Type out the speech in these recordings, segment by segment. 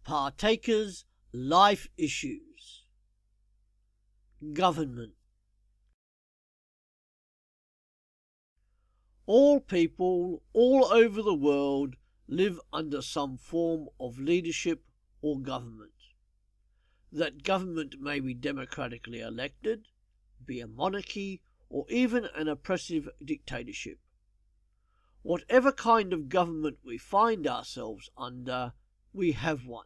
Partakers' life issues. Government. All people all over the world live under some form of leadership or government. That government may be democratically elected, be a monarchy, or even an oppressive dictatorship. Whatever kind of government we find ourselves under, we have one.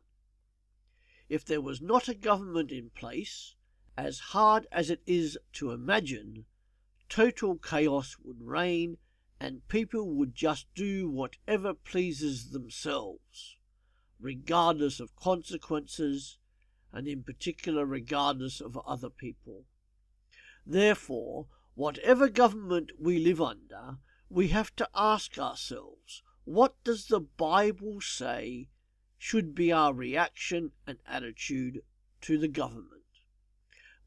If there was not a government in place, as hard as it is to imagine, total chaos would reign and people would just do whatever pleases themselves, regardless of consequences, and in particular regardless of other people. Therefore, whatever government we live under, we have to ask ourselves, what does the Bible say should be our reaction and attitude to the government?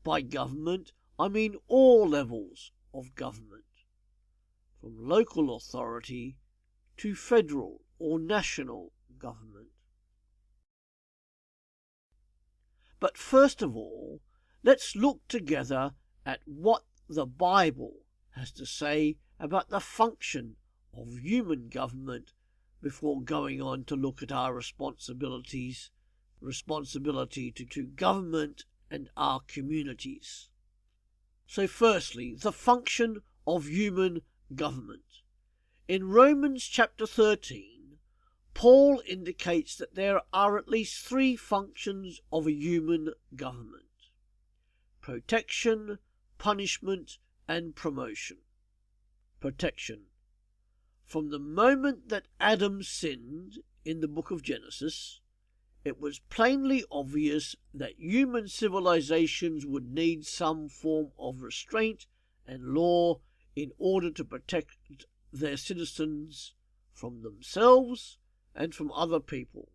By government, I mean all levels of government, from local authority to federal or national government. But first of all, let's look together at what the Bible has to say about the function of human government before going on to look at our responsibility to government and our communities. So firstly, the function of human government. In Romans chapter 13, Paul indicates that there are at least three functions of a human government: protection, punishment, and promotion. Protection. From the moment that Adam sinned in the book of Genesis, it was plainly obvious that human civilizations would need some form of restraint and law in order to protect their citizens from themselves and from other people.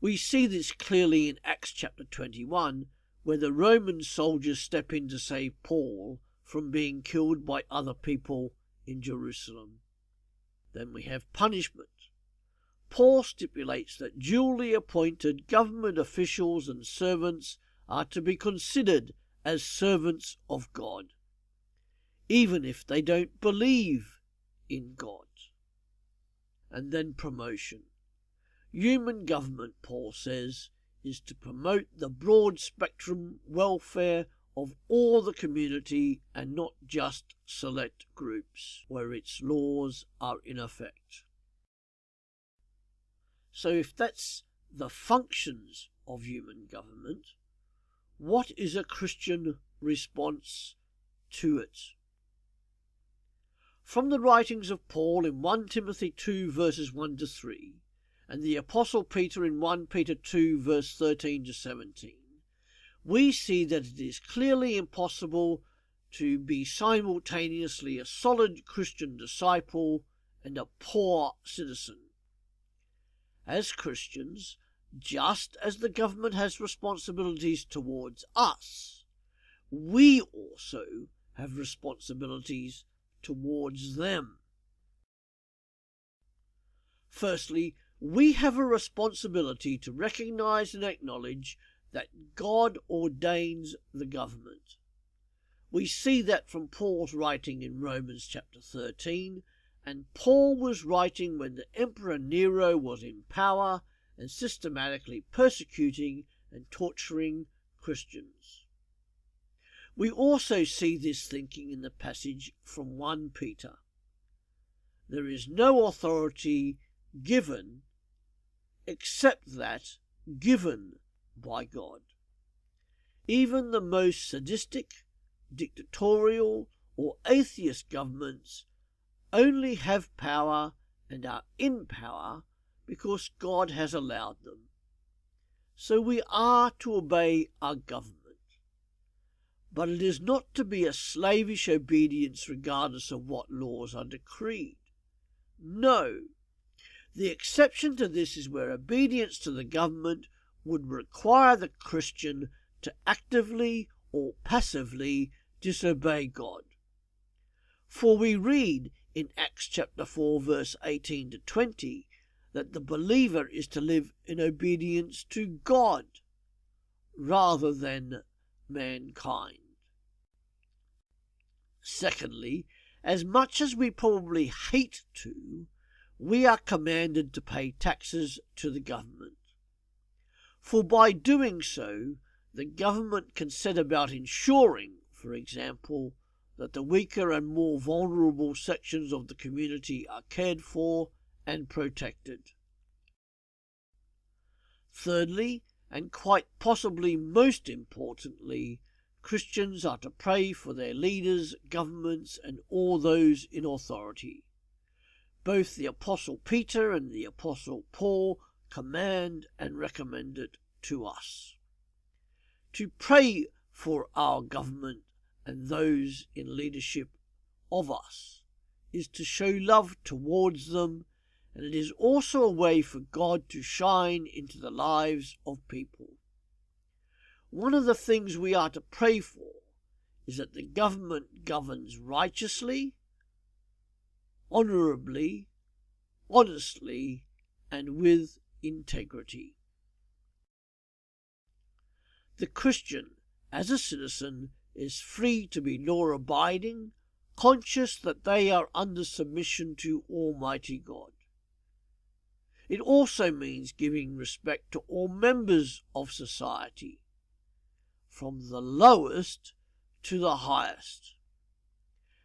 We see this clearly in Acts chapter 21, where the Roman soldiers step in to save Paul from being killed by other people in Jerusalem. Then we have punishment. Paul stipulates that duly appointed government officials and servants are to be considered as servants of God, even if they don't believe in God. And then promotion. Human government, Paul says, is to promote the broad spectrum welfare of all the community and not just select groups where its laws are in effect. So if that's the functions of human government, what is a Christian response to it? From the writings of Paul in 1 Timothy 2 verses 1 to 3, and the Apostle Peter in 1 Peter 2 verse 13 to 17, we see that it is clearly impossible to be simultaneously a solid Christian disciple and a poor citizen. As Christians, just as the government has responsibilities towards us, we also have responsibilities towards them. Firstly, we have a responsibility to recognize and acknowledge that God ordains the government. We see that from Paul's writing in Romans chapter 13, and Paul was writing when the Emperor Nero was in power and systematically persecuting and torturing Christians. We also see this thinking in the passage from 1 Peter. There is no authority given except that given by God. Even the most sadistic, dictatorial, or atheist governments only have power and are in power because God has allowed them. So we are to obey our government. But it is not to be a slavish obedience regardless of what laws are decreed. No. The exception to this is where obedience to the government would require the Christian to actively or passively disobey God. For we read in Acts chapter 4 verse 18 to 20 that the believer is to live in obedience to God rather than mankind. Secondly, as much as we probably hate to, we are commanded to pay taxes to the government. For by doing so, the government can set about ensuring, for example, that the weaker and more vulnerable sections of the community are cared for and protected. Thirdly, and quite possibly most importantly, Christians are to pray for their leaders, governments, and all those in authority. Both the Apostle Peter and the Apostle Paul command and recommend it to us. To pray for our government and those in leadership of us is to show love towards them, and it is also a way for God to shine into the lives of people. One of the things we are to pray for is that the government governs righteously, honourably, honestly, and with integrity. The Christian, as a citizen, is free to be law-abiding, conscious that they are under submission to Almighty God. It also means giving respect to all members of society, from the lowest to the highest.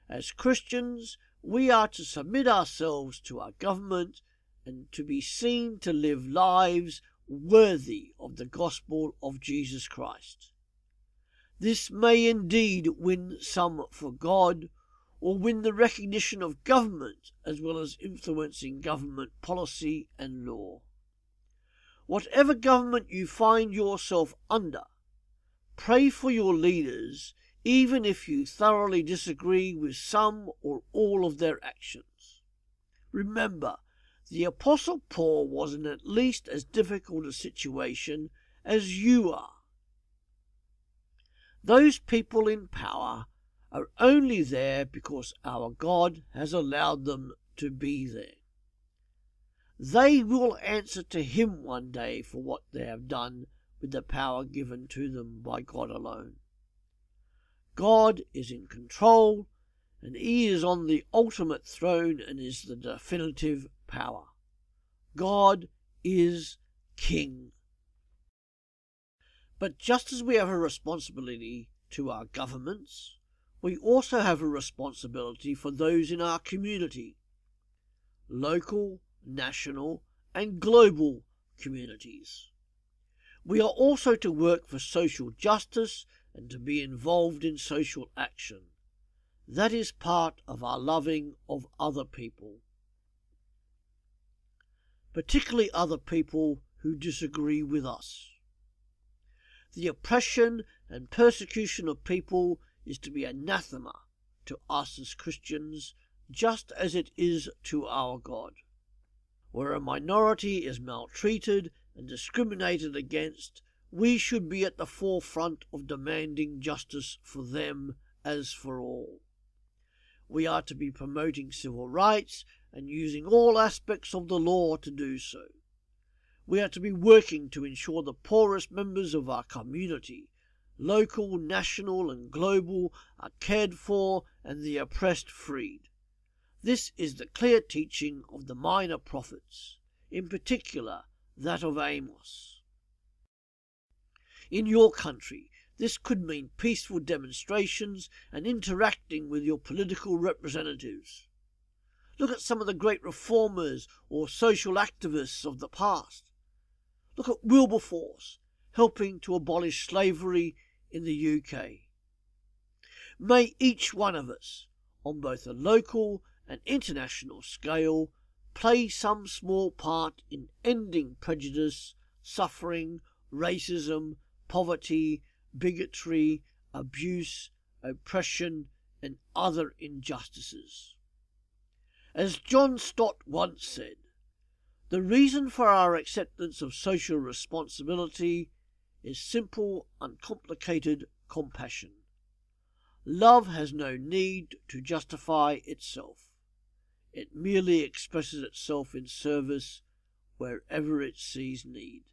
As Christians, we are to submit ourselves to our government and to be seen to live lives worthy of the gospel of Jesus Christ. This may indeed win some for God, or win the recognition of government as well as influencing government policy and law. Whatever government you find yourself under, pray for your leaders, even if you thoroughly disagree with some or all of their actions. Remember, the Apostle Paul was in at least as difficult a situation as you are. Those people in power are only there because our God has allowed them to be there. They will answer to Him one day for what they have done with the power given to them by God alone. God is in control, and He is on the ultimate throne and is the definitive power. God is King. But just as we have a responsibility to our governments, we also have a responsibility for those in our community, local, national, and global communities. We are also to work for social justice and to be involved in social action. That is part of our loving of other people, particularly other people who disagree with us. The oppression and persecution of people is to be anathema to us as Christians, just as it is to our God. Where a minority is maltreated and discriminated against, we should be at the forefront of demanding justice for them as for all. We are to be promoting civil rights and using all aspects of the law to do so. We are to be working to ensure the poorest members of our community, local, national, and global, are cared for and the oppressed freed. This is the clear teaching of the minor prophets, in particular that of Amos. In your country, this could mean peaceful demonstrations and interacting with your political representatives. Look at some of the great reformers or social activists of the past. Look at Wilberforce helping to abolish slavery in the UK. May each one of us, on both a local and international scale, play some small part in ending prejudice, suffering, racism, poverty, bigotry, abuse, oppression, and other injustices. As John Stott once said, the reason for our acceptance of social responsibility is simple, uncomplicated compassion. Love has no need to justify itself. It merely expresses itself in service wherever it sees need.